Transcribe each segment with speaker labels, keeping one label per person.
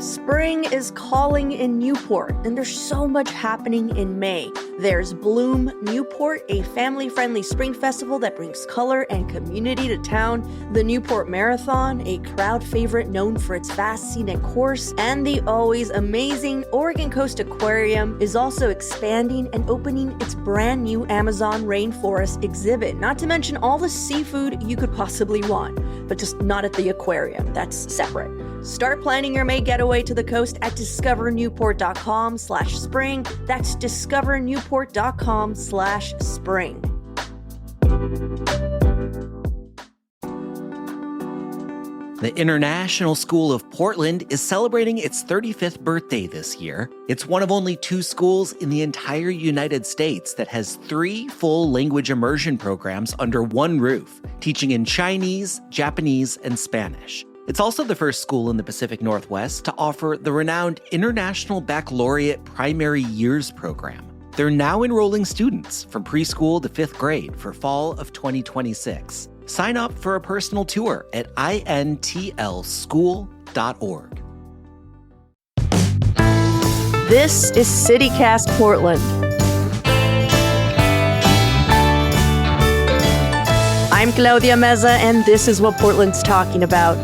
Speaker 1: Spring is calling in Newport, and there's so much happening in May. There's Bloom Newport, a family-friendly spring festival that brings color and community to town, the Newport Marathon, a crowd favorite known for its vast scenic course, and the always amazing Oregon Coast Aquarium is also expanding and opening its brand new Amazon rainforest exhibit, not to mention all the seafood you could possibly want, but just not at the aquarium. That's separate. Start planning your May getaway to the coast at discovernewport.com/spring. That's discovernewport.com/spring.
Speaker 2: The International School of Portland is celebrating its 35th birthday this year. It's one of only 2 schools in the entire United States that has 3 full language immersion programs under one roof, teaching in Chinese, Japanese, and Spanish. It's also the first school in the Pacific Northwest to offer the renowned International Baccalaureate Primary Years program. They're now enrolling students from preschool to 5th grade for fall of 2026. Sign up for a personal tour at intlschool.org.
Speaker 1: This is CityCast Portland. I'm Claudia Meza, and this is what Portland's talking about.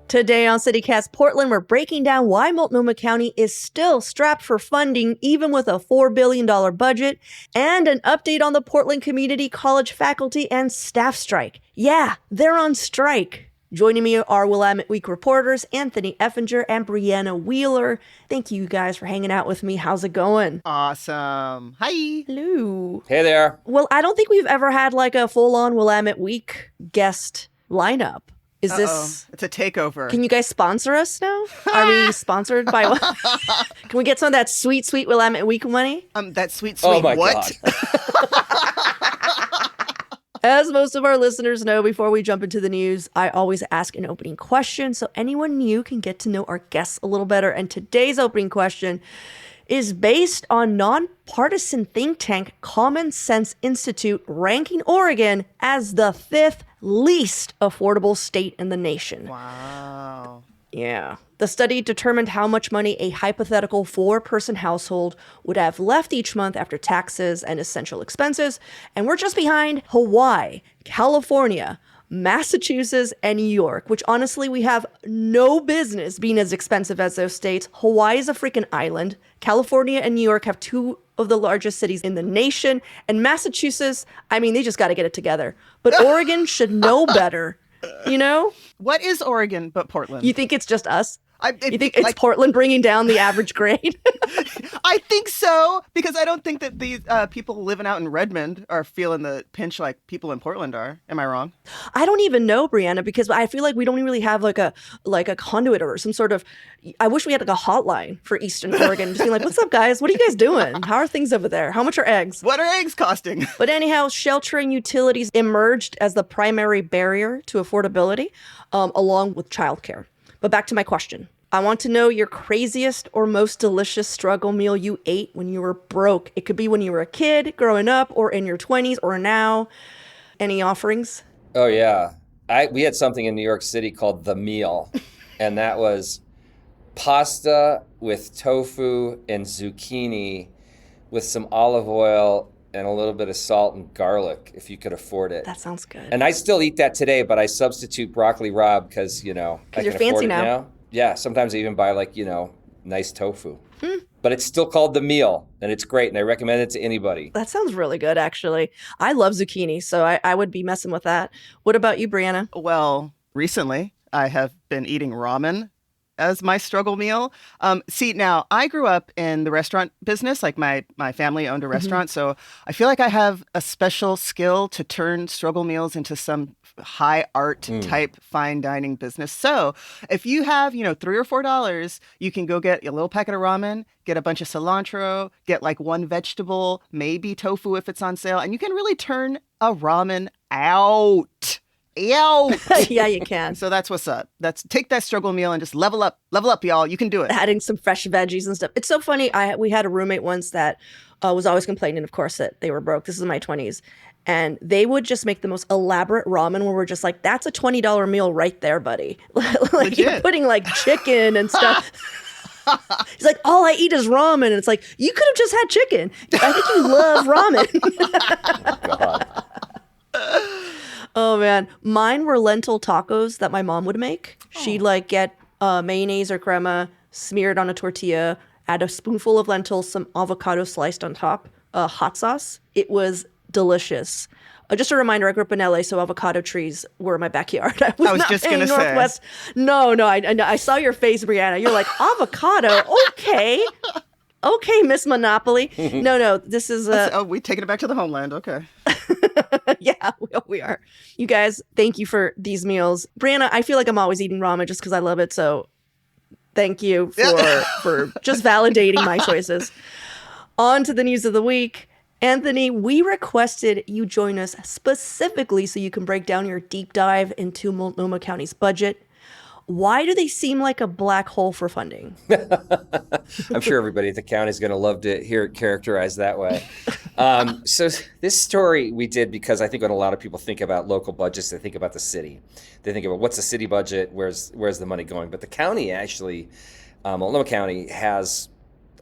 Speaker 1: Today on CityCast Portland, we're breaking down why Multnomah County is still strapped for funding even with a $4 billion budget, and an update on the Portland Community College faculty and staff strike. Yeah, they're on strike. Joining me are Willamette Week reporters Anthony Effinger and Brianna Wheeler. Thank you guys for hanging out with me. How's it going?
Speaker 3: Awesome. Hi.
Speaker 1: Hello.
Speaker 4: Hey there.
Speaker 1: Well, I don't think we've ever had like a full-on Willamette Week guest lineup. Is this...
Speaker 3: It's a takeover.
Speaker 1: Can you guys sponsor us now? Are we sponsored by... Can we get some of that sweet, sweet Willamette Week money?
Speaker 3: That sweet,
Speaker 4: Oh my
Speaker 3: what?
Speaker 4: God.
Speaker 1: As most of our listeners know, before we jump into the news, I always ask an opening question so anyone new can get to know our guests a little better. And today's opening question is based on nonpartisan think tank Common Sense Institute ranking Oregon as the 5th least affordable state in the nation.
Speaker 3: Wow.
Speaker 1: Yeah. The study determined how much money a hypothetical 4-person household would have left each month after taxes and essential expenses. And we're just behind Hawaii, California, Massachusetts, and New York, which honestly, we have no business being as expensive as those states. Hawaii is a freaking island. California and New York have 2 of the largest cities in the nation. And Massachusetts, I mean, they just got to get it together. But Oregon should know better, you know?
Speaker 3: What is Oregon but Portland?
Speaker 1: You think it's just us? You think it's like, Portland bringing down the average grade?
Speaker 3: I think so, because I don't think that these people living out in Redmond are feeling the pinch like people in Portland are. Am I wrong?
Speaker 1: I don't even know, Brianna, because I feel like we don't really have like a conduit or some sort of... I wish we had like a hotline for Eastern Oregon. Just being like, what's up, guys? What are you guys doing? How are things over there? How much are eggs?
Speaker 3: What are eggs costing?
Speaker 1: But anyhow, sheltering utilities emerged as the primary barrier to affordability, along with childcare. But back to my question. I want to know your craziest or most delicious struggle meal you ate when you were broke. It could be when you were a kid, growing up, or in your 20s, or now. Any offerings?
Speaker 4: Oh, yeah. We had something in New York City called The Meal, and that was pasta with tofu and zucchini with some olive oil and a little bit of salt and garlic, if you could afford it.
Speaker 1: That sounds good.
Speaker 4: And I still eat that today, but I substitute broccoli rabe because, I can
Speaker 1: you're
Speaker 4: afford
Speaker 1: fancy
Speaker 4: it
Speaker 1: now.
Speaker 4: Yeah, sometimes I even buy nice tofu. But it's still called The Meal, and it's great, and I recommend it to anybody.
Speaker 1: That sounds really good, actually. I love zucchini, so I would be messing with that. What about you, Brianna?
Speaker 3: Well, recently I have been eating ramen as my struggle meal. See, now I grew up in the restaurant business, like my family owned a restaurant. So I feel like I have a special skill to turn struggle meals into some high art type fine dining business. So if you have, $3 or $4, you can go get a little packet of ramen, get a bunch of cilantro, get like one vegetable, maybe tofu if it's on sale. And you can really turn a ramen out.
Speaker 1: Yeah, you can.
Speaker 3: So that's what's up. Take that struggle meal and just level up, y'all. You can do it.
Speaker 1: Adding some fresh veggies and stuff. It's so funny. We had a roommate once that was always complaining, of course, that they were broke. This is in my 20s. And they would just make the most elaborate ramen where we're just like, that's a $20 meal right there, buddy. Like you're putting like chicken and stuff. He's like, all I eat is ramen. And it's like, you could have just had chicken. I think you love ramen.
Speaker 4: God.
Speaker 1: Oh, man. Mine were lentil tacos that my mom would make. She'd like get mayonnaise or crema smeared on a tortilla, add a spoonful of lentils, some avocado sliced on top, hot sauce. It was delicious. Just a reminder, I grew up in LA, so avocado trees were in my backyard. I was
Speaker 3: just going to say.
Speaker 1: No, I saw your face, Brianna. You're like, avocado? Okay. Okay, Miss Monopoly. No, this is...
Speaker 3: we taking it back to the homeland. Okay.
Speaker 1: Yeah, we are. You guys, thank you for these meals. Brianna, I feel like I'm always eating ramen just because I love it, so thank you for just validating my choices. On to the news of the week. Anthony, we requested you join us specifically so you can break down your deep dive into Multnomah County's budget. Why do they seem like a black hole for funding?
Speaker 4: I'm sure everybody at the county is going to love to hear it characterized that way. So this story we did because I think when a lot of people think about local budgets, they think about the city. They think about what's the city budget, where's the money going. But the county actually, Multnomah County has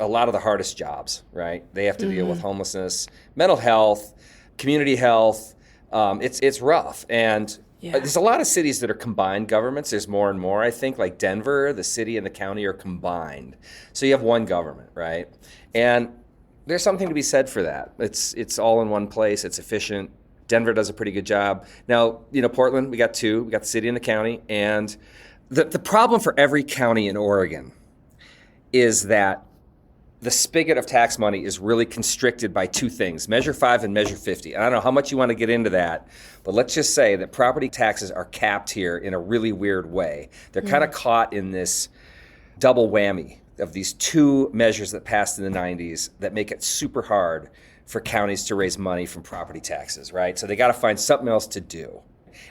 Speaker 4: a lot of the hardest jobs, right? They have to deal with homelessness, mental health, community health. It's rough. And there's a lot of cities that are combined governments. There's more and more, I think, like Denver, the city and the county are combined. So you have one government, right? And there's something to be said for that. It's all in one place. It's efficient. Denver does a pretty good job. Now, Portland, we got two. We got the city and the county. And the problem for every county in Oregon is that the spigot of tax money is really constricted by two things, Measure 5 and Measure 50. And I don't know how much you want to get into that, but let's just say that property taxes are capped here in a really weird way. They're kind of caught in this double whammy of these two measures that passed in the 90s that make it super hard for counties to raise money from property taxes, right? So they got to find something else to do.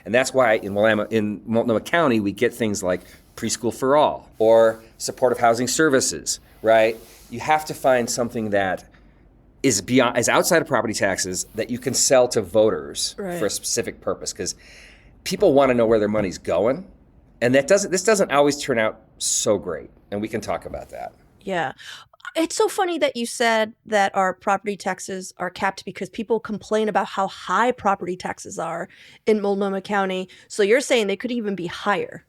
Speaker 4: And that's why in Multnomah County, we get things like preschool for all or supportive housing services, right? You have to find something that is outside of property taxes that you can sell to voters for a specific purpose, because people want to know where their money's going, and this doesn't always turn out so great, and we can talk about that.
Speaker 1: Yeah. It's so funny that you said that our property taxes are capped because people complain about how high property taxes are in Multnomah County. So you're saying they could even be higher.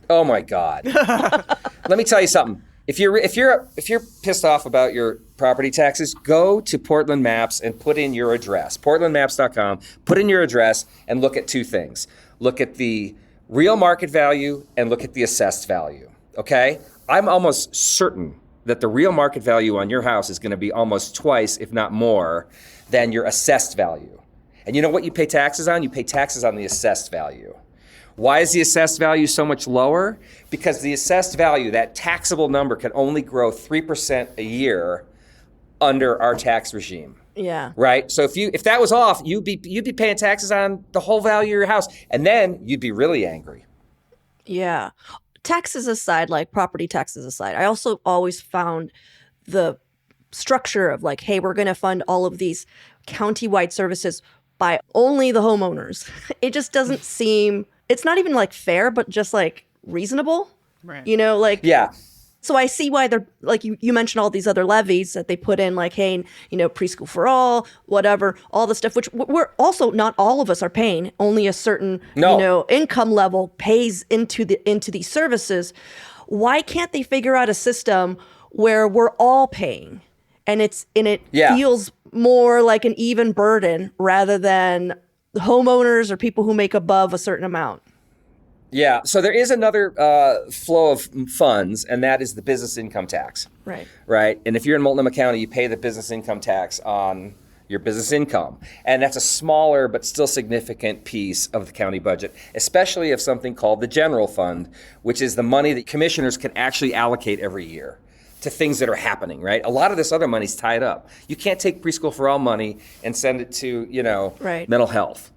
Speaker 4: Oh my God. Let me tell you something. If you're pissed off about your property taxes, go to Portland Maps and put in your address. PortlandMaps.com. Put in your address and look at two things. Look at the real market value and look at the assessed value. Okay? I'm almost certain that the real market value on your house is going to be almost twice, if not more, than your assessed value. And you know what you pay taxes on? You pay taxes on the assessed value. Why is the assessed value so much lower? Because the assessed value, that taxable number, can only grow 3% a year under our tax regime.
Speaker 1: Yeah.
Speaker 4: Right? So if that was off, you'd be paying taxes on the whole value of your house, and then you'd be really angry.
Speaker 1: Yeah. Taxes aside, like property taxes aside, I also always found the structure of like, hey, we're going to fund all of these county-wide services by only the homeowners. It just doesn't seem... It's not even like fair, but just like reasonable,
Speaker 3: right?
Speaker 4: Yeah.
Speaker 1: So I see why they're like, you mentioned all these other levies that they put in, like, hey, preschool for all, whatever, all the stuff, which we're also, not all of us are paying. Only a certain, income level pays into these services. Why can't they figure out a system where we're all paying and it feels more like an even burden rather than homeowners or people who make above a certain amount?
Speaker 4: Yeah. So there is another flow of funds, and that is the business income tax.
Speaker 1: Right.
Speaker 4: Right. And if you're in Multnomah County, you pay the business income tax on your business income. And that's a smaller but still significant piece of the county budget, especially of something called the general fund, which is the money that commissioners can actually allocate every year to things that are happening, right? A lot of this other money's tied up. You can't take preschool for all money and send it to, mental health.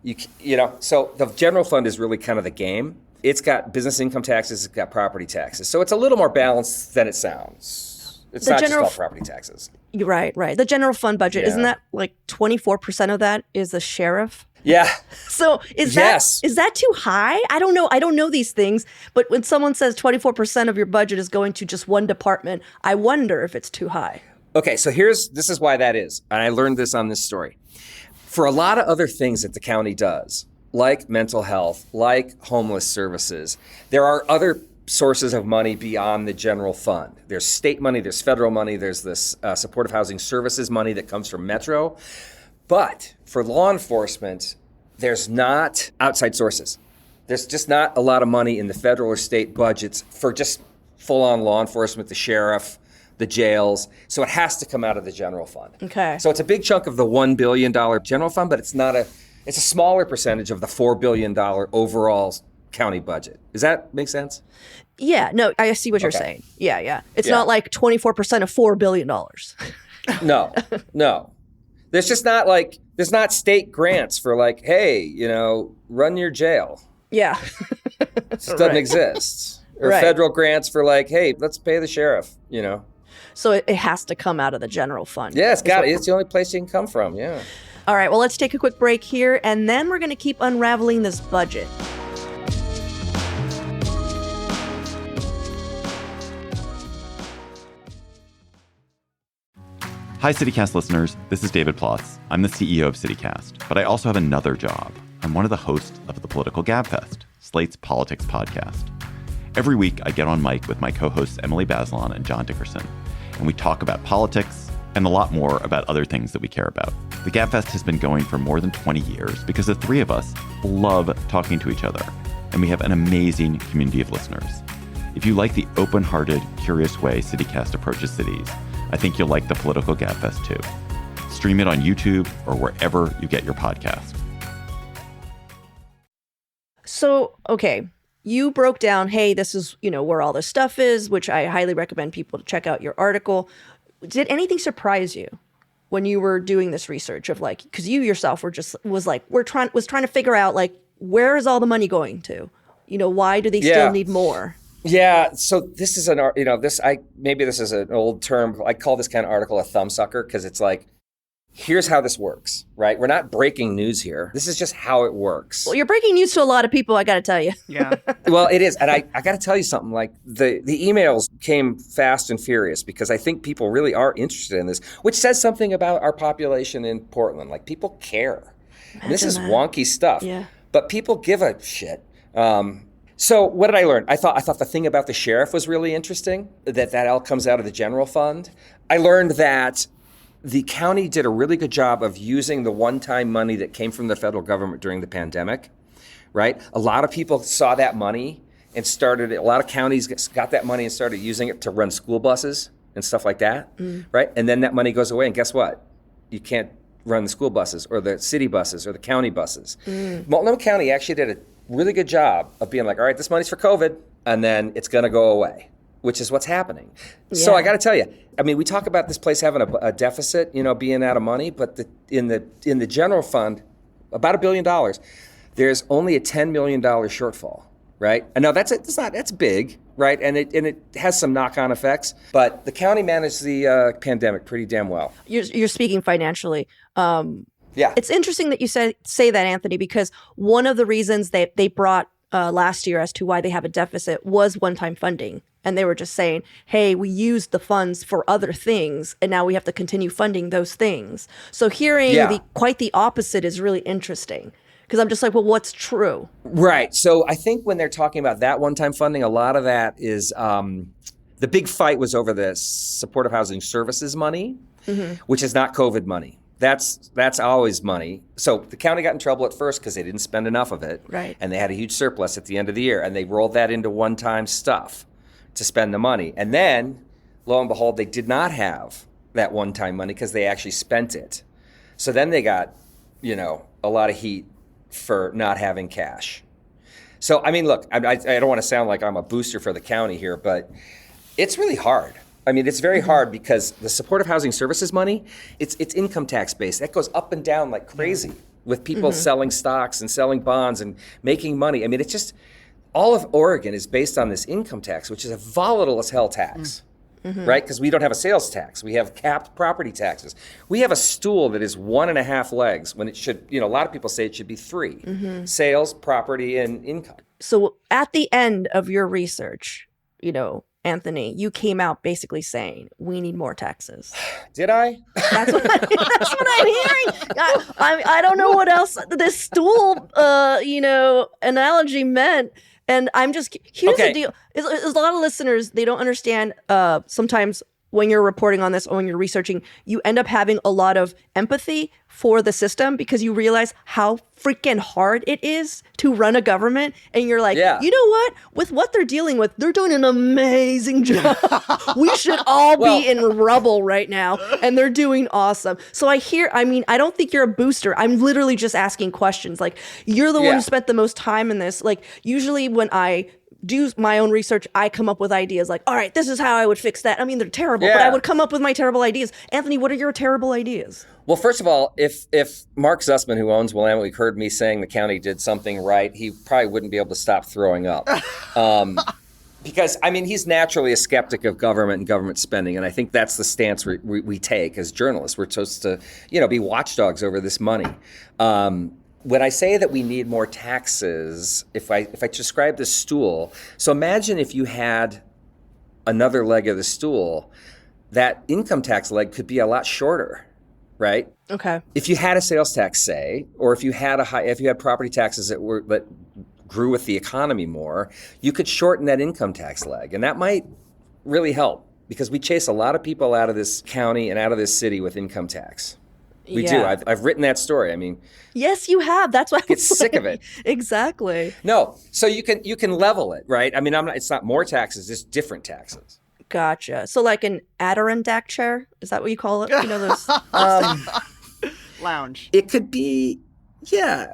Speaker 4: So the general fund is really kind of the game. It's got business income taxes, it's got property taxes. So it's a little more balanced than it sounds. It's
Speaker 1: The
Speaker 4: not just
Speaker 1: general
Speaker 4: all property taxes.
Speaker 1: Right. The general fund budget, isn't
Speaker 4: Yeah.
Speaker 1: that like 24% of that is the sheriff?
Speaker 4: Yeah.
Speaker 1: So is
Speaker 4: Yes.
Speaker 1: that too high? I don't know. I don't know these things, but when someone says 24% of your budget is going to just one department, I wonder if it's too high.
Speaker 4: Okay, so this is why that is. And I learned this on this story. For a lot of other things that the county does, like mental health, like homeless services, there are other sources of money beyond the general fund. There's state money, there's federal money, there's this supportive housing services money that comes from Metro. But for law enforcement, there's not outside sources. There's just not a lot of money in the federal or state budgets for just full-on law enforcement, the sheriff, the jails. So it has to come out of the general fund.
Speaker 1: Okay.
Speaker 4: So it's a big chunk of the $1 billion general fund, but it's a smaller percentage of the $4 billion overall county budget. Does that make sense?
Speaker 1: Yeah, no, I see what you're
Speaker 4: Okay.
Speaker 1: saying. Yeah. It's
Speaker 4: Yeah.
Speaker 1: not like 24% of $4 billion.
Speaker 4: No. There's not state grants for like, hey, run your jail.
Speaker 1: Yeah.
Speaker 4: It just doesn't exist. Or
Speaker 1: Right.
Speaker 4: federal grants for like, hey, let's pay the sheriff,
Speaker 1: So it has to come out of the general fund.
Speaker 4: Yeah, it's
Speaker 1: is what-
Speaker 4: it's the only place you can come from, yeah.
Speaker 1: All right, well, let's take a quick break here, and then we're going to keep unraveling this budget.
Speaker 5: Hi, CityCast listeners. This is David Plotz. I'm the CEO of CityCast, but I also have another job. I'm one of the hosts of the Political Gabfest, Slate's politics podcast. Every week, I get on mic with my co-hosts Emily Bazelon and John Dickerson, and we talk about politics and a lot more about other things that we care about. The Gabfest has been going for more than 20 years because the three of us love talking to each other, and we have an amazing community of listeners. If you like the open-hearted, curious way CityCast approaches cities, I think you'll like the Political Gabfest too. Stream it on YouTube or wherever you get your podcast.
Speaker 1: So, okay, you broke down, hey, this is, where all this stuff is, which I highly recommend people to check out your article. Did anything surprise you when you were doing this research of like, because you yourself was trying to figure out like, where is all the money going to? Why do they still need more?
Speaker 4: Yeah, so this is maybe this is an old term. I call this kind of article a thumbsucker because it's like, here's how this works, right? We're not breaking news here. This is just how it works.
Speaker 1: Well, you're breaking news to a lot of people, I got to tell you.
Speaker 3: Yeah.
Speaker 4: Well, it is. And I got to tell you something, like the emails came fast and furious because I think people really are interested in this, which says something about our population in Portland. Like people care. And this is
Speaker 1: that.
Speaker 4: wonky stuff,
Speaker 1: Yeah.
Speaker 4: but people give a shit. So what did I learn? I thought the thing about the sheriff was really interesting, that all comes out of the general fund. I learned that the county did a really good job of using the one-time money that came from the federal government during the pandemic, right? A lot of people saw that money and a lot of counties got that money and started using it to run school buses and stuff like that, right? And then that money goes away, and guess what? You can't run the school buses or the city buses or the county buses. Multnomah County actually did a really good job of being like, all right, this money's for COVID, and then it's going to go away, which is what's happening. Yeah. So I got to tell you, I mean, we talk about this place having a deficit, being out of money, but in the general fund, about $1 billion, there's only a $10 million shortfall, right? And now that's big, right? And it has some knock-on effects, but the county managed the pandemic pretty damn well.
Speaker 1: You're speaking financially.
Speaker 4: Yeah.
Speaker 1: It's interesting that you say that, Anthony, because one of the reasons they brought last year as to why they have a deficit was one-time funding. And they were just saying, hey, we used the funds for other things, and now we have to continue funding those things. So hearing quite the opposite is really interesting, because I'm just like, well, what's true?
Speaker 4: Right. So I think when they're talking about that one-time funding, a lot of that is the big fight was over the supportive housing services money, which is not COVID money. That's always money. So the county got in trouble at first because they didn't spend enough of it.
Speaker 1: Right.
Speaker 4: And they had a huge surplus at the end of the year, and they rolled that into one-time stuff to spend the money. And then, lo and behold, they did not have that one-time money because they actually spent it. So then they got, a lot of heat for not having cash. So, I mean, look, I don't want to sound like I'm a booster for the county here, but it's really hard. I mean, it's very hard because the supportive housing services money, it's income tax based. That goes up and down like crazy with people selling stocks and selling bonds and making money. I mean, it's just, all of Oregon is based on this income tax, which is a volatile as hell tax. right? Because we don't have a sales tax. We have capped property taxes. We have a stool that is 1.5 legs when it should, a lot of people say it should be 3. Sales, property, and income.
Speaker 1: So at the end of your research, Anthony, you came out basically saying we need more taxes.
Speaker 4: Did I?
Speaker 1: That's what I'm hearing. I don't know what else this stool, analogy meant. And I'm just, here's the deal. Is a lot of listeners, they don't understand sometimes when you're reporting on this or when you're researching, you end up having a lot of empathy for the system because you realize how freaking hard it is to run a government. And you're like, you know what? With what they're dealing with, they're doing an amazing job. We should all be in rubble right now. And they're doing awesome. So I don't think you're a booster. I'm literally just asking questions. Like, you're the one who spent the most time in this. Like, usually when I do my own research, I come up with ideas like, all right, this is how I would fix that. I mean, they're terrible, but I would come up with my terrible ideas. Anthony, what are your terrible ideas?
Speaker 4: Well, first of all, if Mark Zussman, who owns Willamette, heard me saying the county did something right, he probably wouldn't be able to stop throwing up. Because, he's naturally a skeptic of government and government spending, and I think that's the stance we take as journalists. We're supposed to, be watchdogs over this money. When I say that we need more taxes, if I describe the stool, so imagine if you had another leg of the stool, that income tax leg could be a lot shorter, right?
Speaker 1: Okay.
Speaker 4: If you had a sales tax, say, or if you had property taxes that grew with the economy more, you could shorten that income tax leg, and that might really help because we chase a lot of people out of this county and out of this city with income tax. We do. I've written that story.
Speaker 1: Yes, you have. That's why I
Speaker 4: get sick of it.
Speaker 1: Exactly.
Speaker 4: No, so you can level it, right? It's not more taxes; it's different taxes.
Speaker 1: Gotcha. So like an Adirondack chair, is that what you call it? Those
Speaker 3: lounge.
Speaker 4: It could be. Yeah.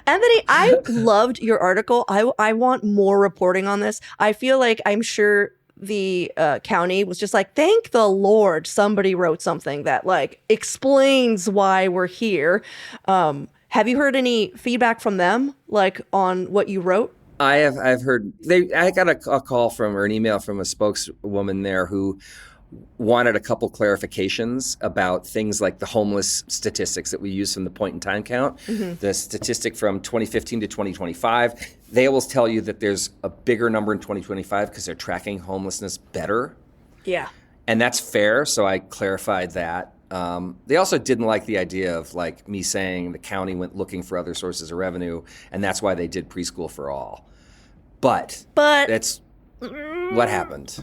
Speaker 1: Anthony, I loved your article. I want more reporting on this. I feel like I'm sure the county was just like, thank the Lord somebody wrote something that like explains why we're here. Have you heard any feedback from them like on what you wrote?
Speaker 4: I've heard I got a call or an email from a spokeswoman there who wanted a couple clarifications about things like the homeless statistics that we use from the point in time count. The statistic from 2015 to 2025, they will tell you that there's a bigger number in 2025 because they're tracking homelessness better.
Speaker 1: Yeah.
Speaker 4: And that's fair, so I clarified that. They also didn't like the idea of like me saying the county went looking for other sources of revenue, and that's why they did preschool for all. But that's what happened.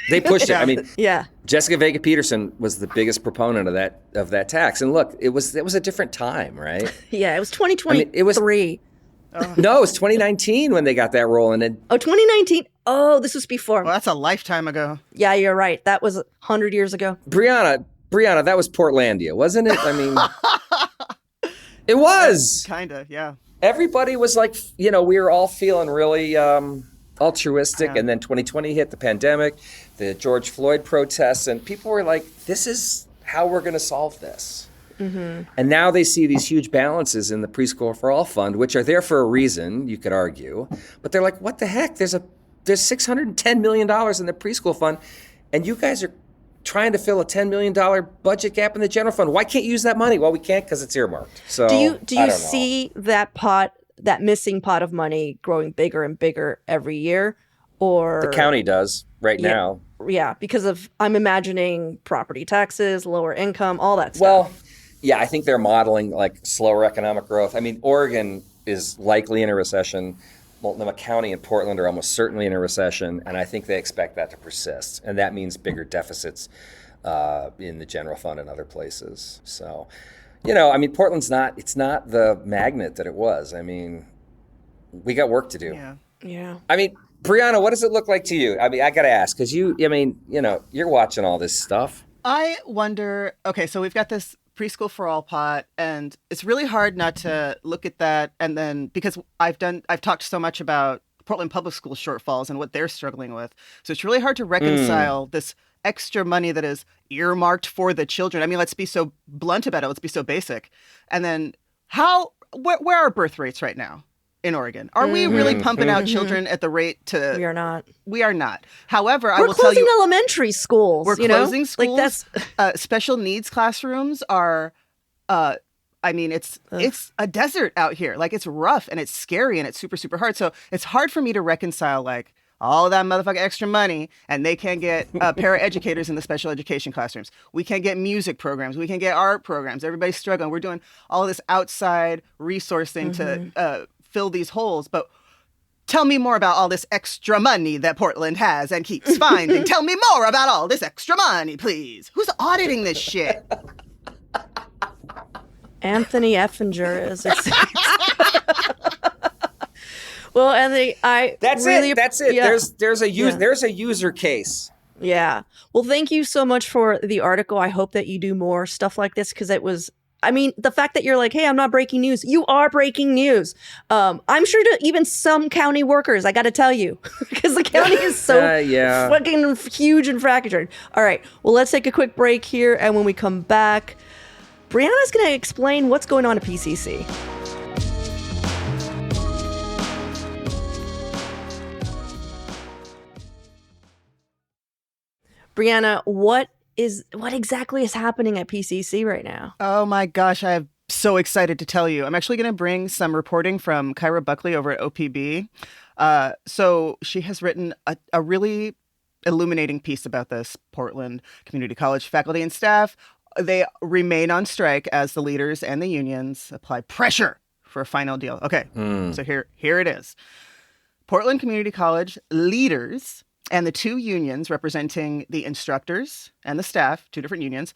Speaker 4: They pushed it. Jessica Vega Peterson was the biggest proponent of that tax. And look, it was a different time, right?
Speaker 1: Yeah, it was 2023.
Speaker 4: No, it was 2019 when they got that rolling. And
Speaker 1: 2019. Oh, this was before.
Speaker 3: Well, that's a lifetime ago.
Speaker 1: Yeah, you're right. That was 100 years ago.
Speaker 4: Brianna, that was Portlandia, wasn't it? It was.
Speaker 3: Kinda, yeah.
Speaker 4: Everybody was like, we were all feeling really altruistic, and then 2020 hit, the pandemic, the George Floyd protests, and people were like, this is how we're going to solve this. And now they see these huge balances in the Preschool for All Fund, which are there for a reason, you could argue, but they're like, what the heck? There's $610 million in the preschool fund, and you guys are trying to fill a $10 million budget gap in the general fund. Why can't you use that money? Well, we can't because it's earmarked. So
Speaker 1: do you see that missing pot of money growing bigger and bigger every year? Or
Speaker 4: the county does now.
Speaker 1: Yeah, because I'm imagining property taxes, lower income, all that stuff.
Speaker 4: Well, yeah, I think they're modeling like slower economic growth. Oregon is likely in a recession. Multnomah County and Portland are almost certainly in a recession, and I think they expect that to persist. And that means bigger deficits in the general fund and other places. So, Portland's not the magnet that it was. We got work to do.
Speaker 1: Yeah.
Speaker 4: Brianna, what does it look like to you? I got to ask, because you're watching all this stuff.
Speaker 3: I wonder, okay, so we've got this Preschool for All pot, and it's really hard not to look at that. And then because I've talked so much about Portland Public School shortfalls and what they're struggling with. So it's really hard to reconcile this extra money that is earmarked for the children. Let's be so blunt about it. Let's be so basic. And then where are birth rates right now? in Oregon. Are we really pumping out children at the rate to...
Speaker 1: We are not.
Speaker 3: We are not. However, I
Speaker 1: We're
Speaker 3: will tell you...
Speaker 1: closing elementary schools.
Speaker 3: We're closing schools.
Speaker 1: Like that's...
Speaker 3: Special needs classrooms are... it's a desert out here. Like, it's rough and it's scary and it's super, super hard. So it's hard for me to reconcile, like, all of that motherfucking extra money, and they can't get paraeducators in the special education classrooms. We can't get music programs. We can't get art programs. Everybody's struggling. We're doing all this outside resourcing to fill these holes. But tell me more about all this extra money that Portland has and keeps finding. Tell me more about all this extra money, please. Who's auditing this shit?
Speaker 1: Anthony Effinger is. Well, Anthony,
Speaker 4: That's it.
Speaker 1: Yeah.
Speaker 4: There's a user case.
Speaker 1: Yeah. Well, thank you so much for the article. I hope that you do more stuff like this because it was. I mean, the fact that you're like, hey, I'm not breaking news. You are breaking news. I'm sure to even some county workers, I got to tell you, because the county is so fucking huge and fractured. All right. Well, let's take a quick break here. And when we come back, Brianna's going to explain what's going on at PCC. Brianna, what exactly is happening at PCC right now?
Speaker 3: Oh my gosh, I'm so excited to tell you. I'm actually going to bring some reporting from Kyra Buckley over at OPB. So she has written a really illuminating piece about this. Portland Community College faculty and staff, they remain on strike as the leaders and the unions apply pressure for a final deal. Okay, so here it is. Portland Community College leaders and the two unions representing the instructors and the staff, two different unions,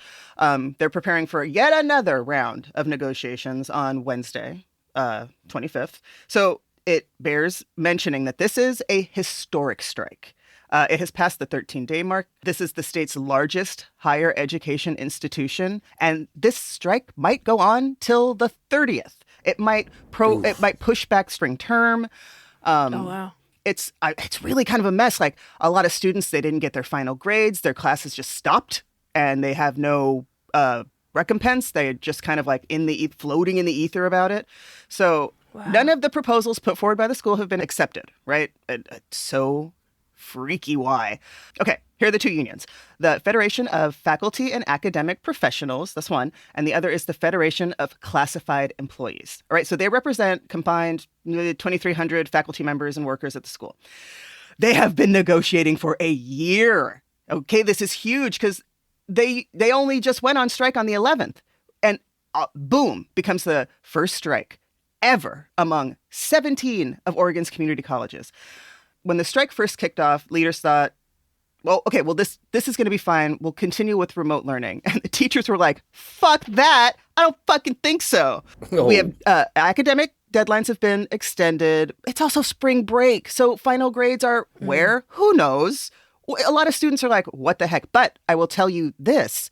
Speaker 3: they're preparing for yet another round of negotiations on Wednesday, 25th. So it bears mentioning that this is a historic strike. It has passed the 13-day mark. This is the state's largest higher education institution, and this strike might go on till the 30th. It might push back spring term.
Speaker 1: Oh, wow.
Speaker 3: It's really kind of a mess. Like, a lot of students, they didn't get their final grades. Their classes just stopped, and they have no recompense. They're just kind of like floating in the ether about it. So none of the proposals put forward by the school have been accepted, right? It's so freaky why. Okay, here are the two unions. The Federation of Faculty and Academic Professionals, that's one, and the other is the Federation of Classified Employees. All right, so they represent combined 2,300 faculty members and workers at the school. They have been negotiating for a year. Okay, this is huge because they only just went on strike on the 11th, and boom, becomes the first strike ever among 17 of Oregon's community colleges. When the strike first kicked off, leaders thought, this is going to be fine. We'll continue with remote learning. And the teachers were like, fuck that. I don't fucking think so. Oh. We have academic deadlines have been extended. It's also spring break. So final grades are where? Who knows? A lot of students are like, what the heck? But I will tell you this.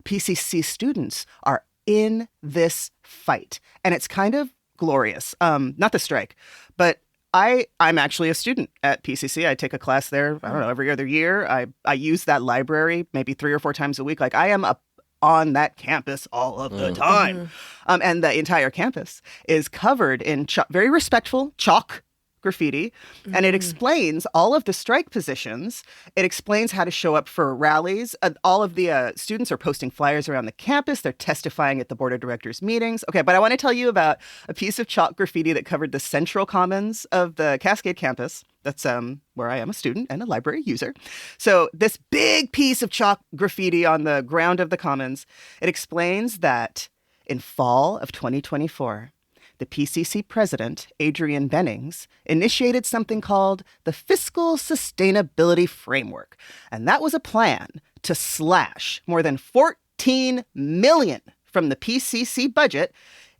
Speaker 3: PCC students are in this fight. And it's kind of glorious. Not the strike, but I'm actually a student at PCC. I take a class there, I don't know, every other year. I use that library maybe 3 or 4 times a week. Like, I am up on that campus all of the time. And the entire campus is covered in very respectful chalk graffiti. And it explains all of the strike positions. It explains how to show up for rallies. All of the students are posting flyers around the campus. They're testifying at the board of directors meetings. Okay, but I want to tell you about a piece of chalk graffiti that covered the central commons of the Cascade campus. That's where I am a student and a library user. So this big piece of chalk graffiti on the ground of the commons, it explains that in fall of 2024, the PCC president, Adrian Bennings, initiated something called the Fiscal Sustainability Framework. And that was a plan to slash more than $14 million from the PCC budget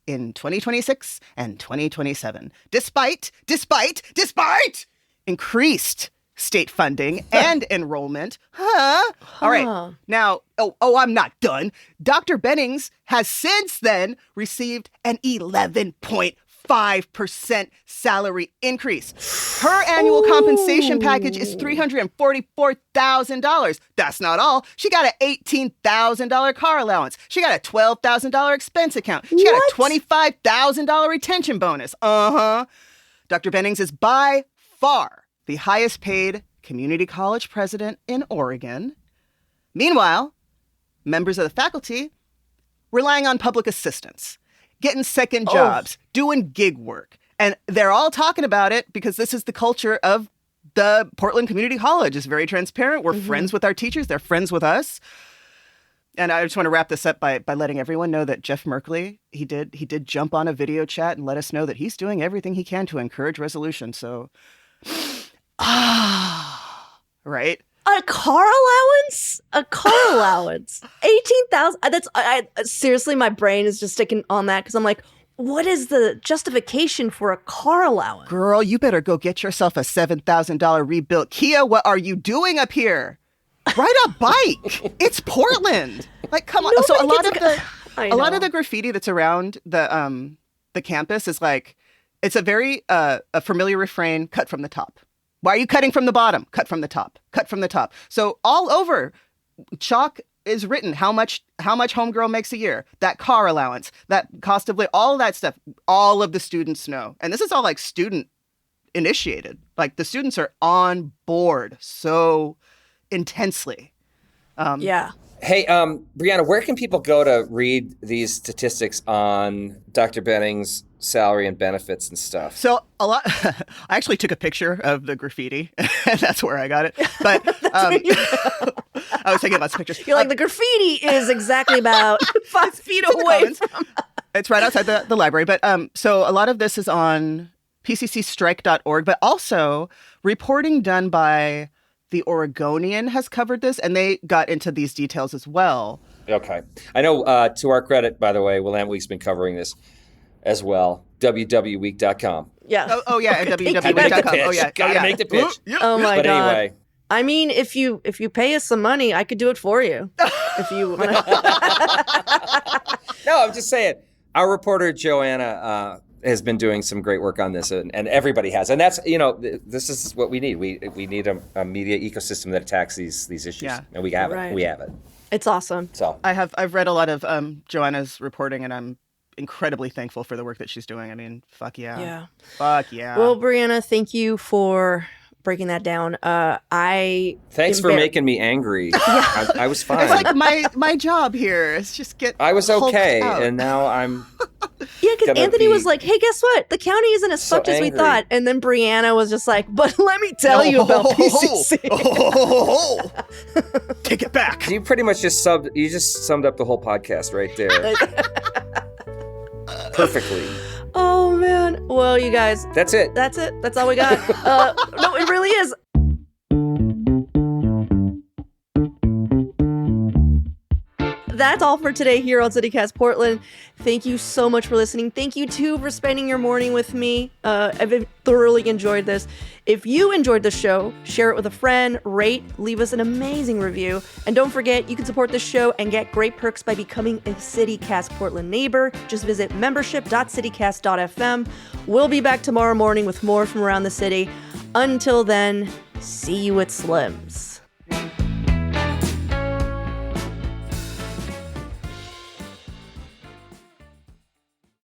Speaker 3: in 2026 and 2027, despite increased state funding and enrollment. All right. Now, I'm not done. Dr. Bennings has since then received an 11.5% salary increase. Her annual compensation package is $344,000. That's not all. She got an $18,000 car allowance. She got a $12,000 expense account. She got a $25,000 retention bonus. Dr. Bennings is by far the highest paid community college president in Oregon. Meanwhile, members of the faculty relying on public assistance, getting second jobs, doing gig work. And they're all talking about it because this is the culture of the Portland Community College. It's very transparent. We're friends with our teachers. They're friends with us. And I just want to wrap this up by letting everyone know that Jeff Merkley, he did jump on a video chat and let us know that he's doing everything he can to encourage resolution. So, right?
Speaker 1: A car allowance? A car allowance. 18,000. That's seriously, my brain is just sticking on that because I'm like, what is the justification for a car allowance?
Speaker 3: Girl, you better go get yourself a $7,000 rebuilt Kia. What are you doing up here? Ride a bike. It's Portland. Like, come on. So a lot of the graffiti that's around the campus is like, it's a very a familiar refrain, cut from the top. Why are you cutting from the bottom? Cut from the top. Cut from the top. So all over, chalk is written how much homegirl makes a year, that car allowance, that cost of living, all of that stuff. All of the students know. And this is all like student initiated. Like the students are on board so intensely.
Speaker 1: Yeah.
Speaker 4: Hey, Brianna, where can people go to read these statistics on Dr. Bennings' salary and benefits and stuff?
Speaker 3: So I actually took a picture of the graffiti, and that's where I got it. But I was taking lots of pictures.
Speaker 1: You're like, the graffiti is exactly about 5 feet away from.
Speaker 3: It's right outside the library. But so a lot of this is on PCCstrike.org, but also reporting done by The Oregonian has covered this, and they got into these details as well.
Speaker 4: Okay. I know, to our credit, by the way, Willamette Week's been covering this as well. www.week.com.
Speaker 1: Yeah.
Speaker 3: Oh yeah, and
Speaker 4: Gotta make the
Speaker 3: www.com.
Speaker 4: pitch.
Speaker 3: Oh yeah.
Speaker 4: Gotta make the pitch.
Speaker 1: Oh my
Speaker 4: But
Speaker 1: God.
Speaker 4: anyway.
Speaker 1: I mean, if you pay us some money, I could do it for you. If you want to.
Speaker 4: No, I'm just saying. Our reporter, Joanna, has been doing some great work on this, and everybody has. And that's, this is what we need. We need a media ecosystem that attacks these issues.
Speaker 3: Yeah.
Speaker 4: And we have
Speaker 1: Right.
Speaker 4: it. We have it.
Speaker 1: It's awesome.
Speaker 4: So
Speaker 3: I've read a lot of Joanna's reporting, and I'm incredibly thankful for the work that she's doing. I mean, fuck yeah.
Speaker 1: Yeah.
Speaker 3: Fuck yeah.
Speaker 1: Well, Brianna, thank you for breaking that down.
Speaker 4: thanks for making me angry. I was fine.
Speaker 3: It's like my job here is just get
Speaker 4: I was
Speaker 3: hulked
Speaker 4: okay,
Speaker 3: out.
Speaker 4: and now I'm.
Speaker 1: Yeah, because
Speaker 4: gonna
Speaker 1: Anthony
Speaker 4: be
Speaker 1: was like, hey, guess what? The county isn't as
Speaker 4: so
Speaker 1: fucked as we
Speaker 4: angry.
Speaker 1: thought. And then Brianna was just like, but let me tell you about PCC.
Speaker 3: Take it back.
Speaker 4: You pretty much just summed up the whole podcast right there. Perfectly.
Speaker 1: Oh, man. Well, you guys,
Speaker 4: That's it.
Speaker 1: that's it. That's all we got. No, it really is. That's all for today here on CityCast Portland. Thank you so much for listening. Thank you, too, for spending your morning with me. I've thoroughly enjoyed this. If you enjoyed the show, share it with a friend, rate, leave us an amazing review. And don't forget, you can support the show and get great perks by becoming a CityCast Portland neighbor. Just visit membership.citycast.fm. We'll be back tomorrow morning with more from around the city. Until then, see you at Slim's.